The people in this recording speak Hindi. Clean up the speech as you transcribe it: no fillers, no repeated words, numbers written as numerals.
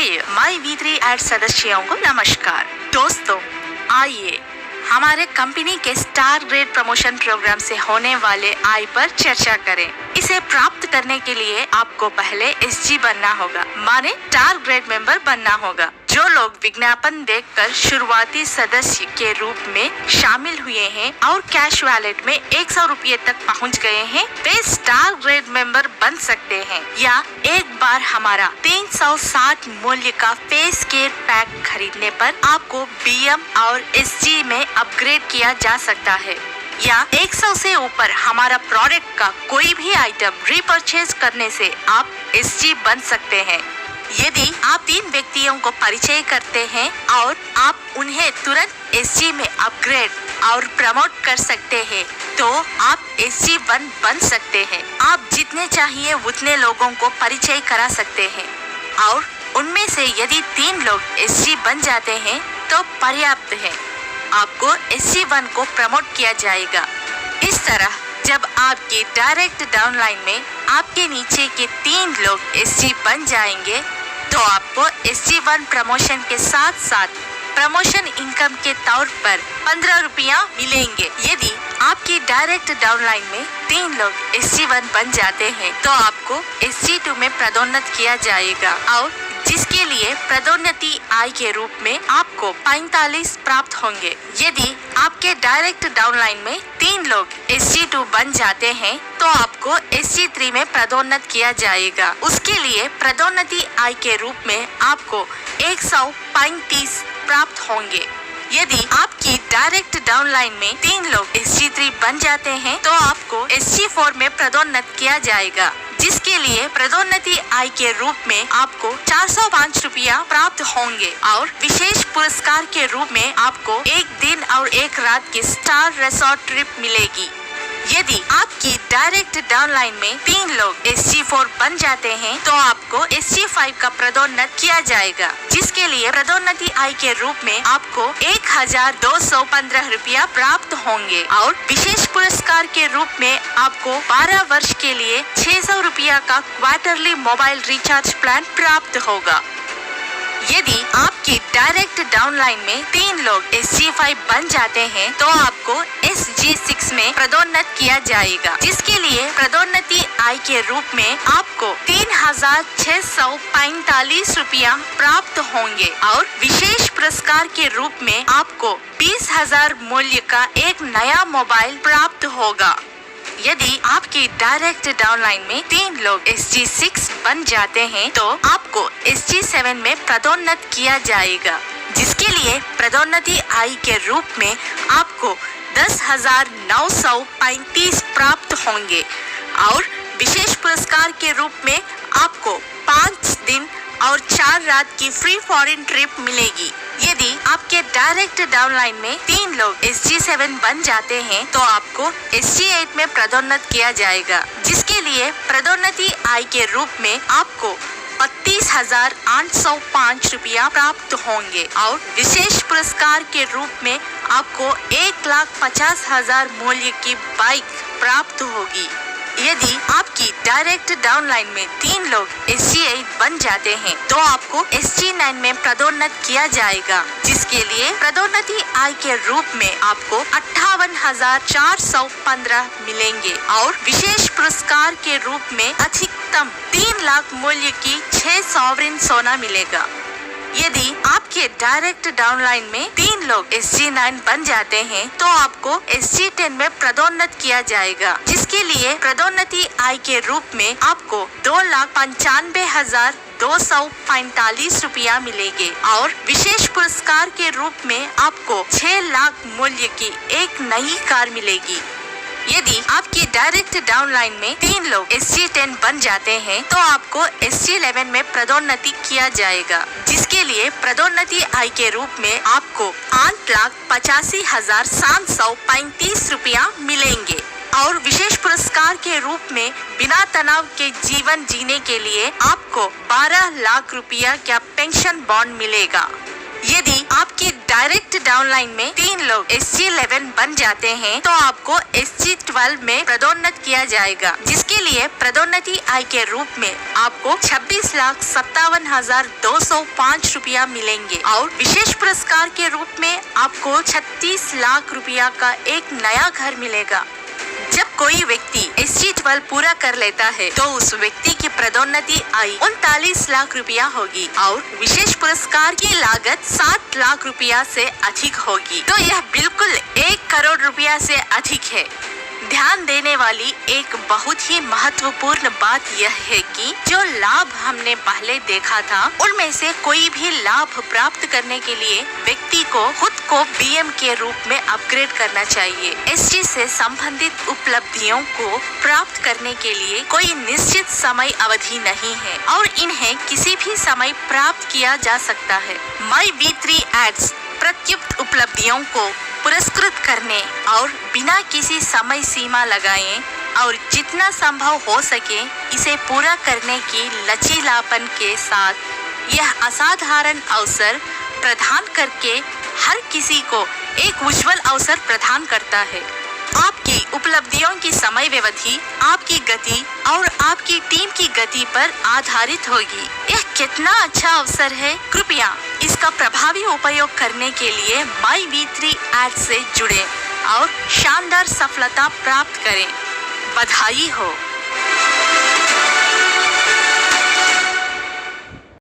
सभी माई वी3 ऐड सदस्यों को नमस्कार। दोस्तों, आइए हमारे कंपनी के स्टार ग्रेड प्रमोशन प्रोग्राम से होने वाले आय पर चर्चा करें। इसे प्राप्त करने के लिए आपको पहले एसजी बनना होगा, माने स्टार ग्रेड मेंबर बनना होगा। जो लोग विज्ञापन देखकर शुरुआती सदस्य के रूप में शामिल हुए हैं और कैश वॉलेट में 100 रुपये तक पहुंच गए हैं, वे स्टार ग्रेड मेंबर बन सकते हैं। या एक बार हमारा 360 मूल्य का फेस केयर पैक खरीदने पर आपको बीएम और एसजी में अपग्रेड किया जा सकता है। या 100 से ऊपर हमारा प्रोडक्ट का कोई भी आइटम रीपरचेज करने से आप एसजी बन सकते हैं। यदि आप 3 व्यक्तियों को परिचय करते हैं और आप उन्हें तुरंत एसजी में अपग्रेड और प्रमोट कर सकते हैं, तो आप SG1 बन सकते हैं। आप जितने चाहिए उतने लोगों को परिचय करा सकते हैं और उनमें से यदि 3 लोग SG बन जाते हैं तो पर्याप्त है। आपको SG1 को प्रमोट किया जाएगा। इस तरह जब आपके डायरेक्ट डाउनलाइन में आपके नीचे के 3 लोग SG बन जाएंगे तो आपको SG1 प्रमोशन के साथ साथ प्रमोशन इनकम के तौर पर 15 रुपया मिलेंगे। यदि आपकी डायरेक्ट डाउनलाइन में 3 लोग SG1 बन जाते हैं तो आपको SG2 में पदोन्नत किया जाएगा और जिसके लिए पदोन्नति आय के रूप में आपको 45 प्राप्त होंगे। यदि आपके डायरेक्ट डाउनलाइन में 3 लोग SG2 बन जाते हैं तो आपको SG3 में पदोन्नत किया जाएगा। उसके लिए पदोन्नति आय के रूप में आपको 135 प्राप्त होंगे। यदि आपकी डायरेक्ट डाउनलाइन में 3 लोग SG3 बन जाते हैं तो आपको SG4 में पदोन्नत किया जाएगा, जिसके लिए पदोन्नति आय के रूप में आपको 405 रुपया प्राप्त होंगे और विशेष पुरस्कार के रूप में आपको 1 दिन और 1 रात की स्टार रिसोर्ट ट्रिप मिलेगी। यदि आपकी डायरेक्ट डाउनलाइन में 3 लोग SG4 बन जाते हैं तो आपको SG5 का पदोन्नत किया जाएगा, जिसके लिए पदोन्नति आय के रूप में आपको 1215 रुपया प्राप्त होंगे और विशेष पुरस्कार के रूप में आपको 12 वर्ष के लिए 600 रुपया का क्वार्टरली मोबाइल रिचार्ज प्लान प्राप्त होगा। यदि आपकी डायरेक्ट डाउनलाइन में 3 लोग SG5 बन जाते हैं तो आपको SG6 में पदोन्नत किया जाएगा, जिसके लिए पदोन्नति आय के रूप में आपको 3645 रुपया प्राप्त होंगे और विशेष पुरस्कार के रूप में आपको 20,000 मूल्य का एक नया मोबाइल प्राप्त होगा। यदि आपकी डायरेक्ट डाउनलाइन में 3 लोग SG6 बन जाते हैं तो आपको SG7 में पदोन्नत किया जाएगा, जिसके लिए पदोन्नति आय के रूप में आपको 10,935 प्राप्त होंगे और विशेष पुरस्कार के रूप में आपको 5 दिन और 4 रात की फ्री फॉरेन ट्रिप मिलेगी। यदि आपके डायरेक्ट डाउनलाइन में 3 लोग SG7 बन जाते हैं तो आपको SG8 में पदोन्नत किया जाएगा, जिसके लिए पदोन्नति आय के रूप में आपको 32,805 रुपया प्राप्त होंगे और विशेष पुरस्कार के रूप में आपको 1,50,000 मूल्य की बाइक प्राप्त होगी। यदि आपकी डायरेक्ट डाउनलाइन में 3 लोग SG8 बन जाते हैं तो आपको SG9 में पदोन्नत किया जाएगा, जिसके लिए पदोन्नति आय के रूप में आपको 58,415 मिलेंगे और विशेष पुरस्कार के रूप में अधिकतम 3 लाख मूल्य की 6 सॉवरेन सोना मिलेगा। यदि आपके डायरेक्ट डाउनलाइन में 3 लोग SG9 बन जाते हैं तो आपको SG10 में पदोन्नत किया जाएगा, जिसके लिए पदोन्नति आय के रूप में आपको 2,95,245 रुपया मिलेंगे और विशेष पुरस्कार के रूप में आपको 6 लाख मूल्य की एक नई कार मिलेगी। यदि आपकी डायरेक्ट डाउनलाइन में 3 लोग SG10 बन जाते हैं तो आपको SG11 में पदोन्नति किया जाएगा, जिसके लिए पदोन्नति आय के रूप में आपको 8,85,735 रुपया मिलेंगे और विशेष पुरस्कार के रूप में बिना तनाव के जीवन जीने के लिए आपको 12 लाख रुपया का पेंशन बॉन्ड मिलेगा। यदि आपकी डायरेक्ट डाउनलाइन में 3 लोग SG11 बन जाते हैं तो आपको SG12 में पदोन्नत किया जाएगा, जिसके लिए पदोन्नति आय के रूप में आपको 26,57,205 रुपया मिलेंगे और विशेष पुरस्कार के रूप में आपको 36 लाख रुपया का एक नया घर मिलेगा। जब कोई व्यक्ति SG12 पूरा कर लेता है तो उस व्यक्ति की पदोन्नति आय 39 लाख रुपया होगी और विशेष पुरस्कार की लागत 7 लाख रुपया से अधिक होगी। तो यह बिल्कुल 1 करोड़ रुपया से अधिक है। ध्यान देने वाली एक बहुत ही महत्वपूर्ण बात यह है कि जो लाभ हमने पहले देखा था उनमें से कोई भी लाभ प्राप्त करने के लिए व्यक्ति को खुद को BM के रूप में अपग्रेड करना चाहिए। SG से संबंधित उपलब्धियों को प्राप्त करने के लिए कोई निश्चित समय अवधि नहीं है और इन्हें किसी भी समय प्राप्त किया जा सकता है। My-V3 एड्स प्रत्युक्त उपलब्धियों को पुरस्कृत करने और बिना किसी समय सीमा लगाए और जितना संभव हो सके इसे पूरा करने की लचीलापन के साथ यह असाधारण अवसर प्रदान करके हर किसी को एक उज्जवल अवसर प्रदान करता है। आपकी उपलब्धियों की समय व्यवधि आपकी गति और आपकी टीम की गति पर आधारित होगी। यह कितना अच्छा अवसर है। कृपया इसका प्रभावी उपयोग करने के लिए My-V3 एड्स से जुड़े और शानदार सफलता प्राप्त करें। बधाई हो।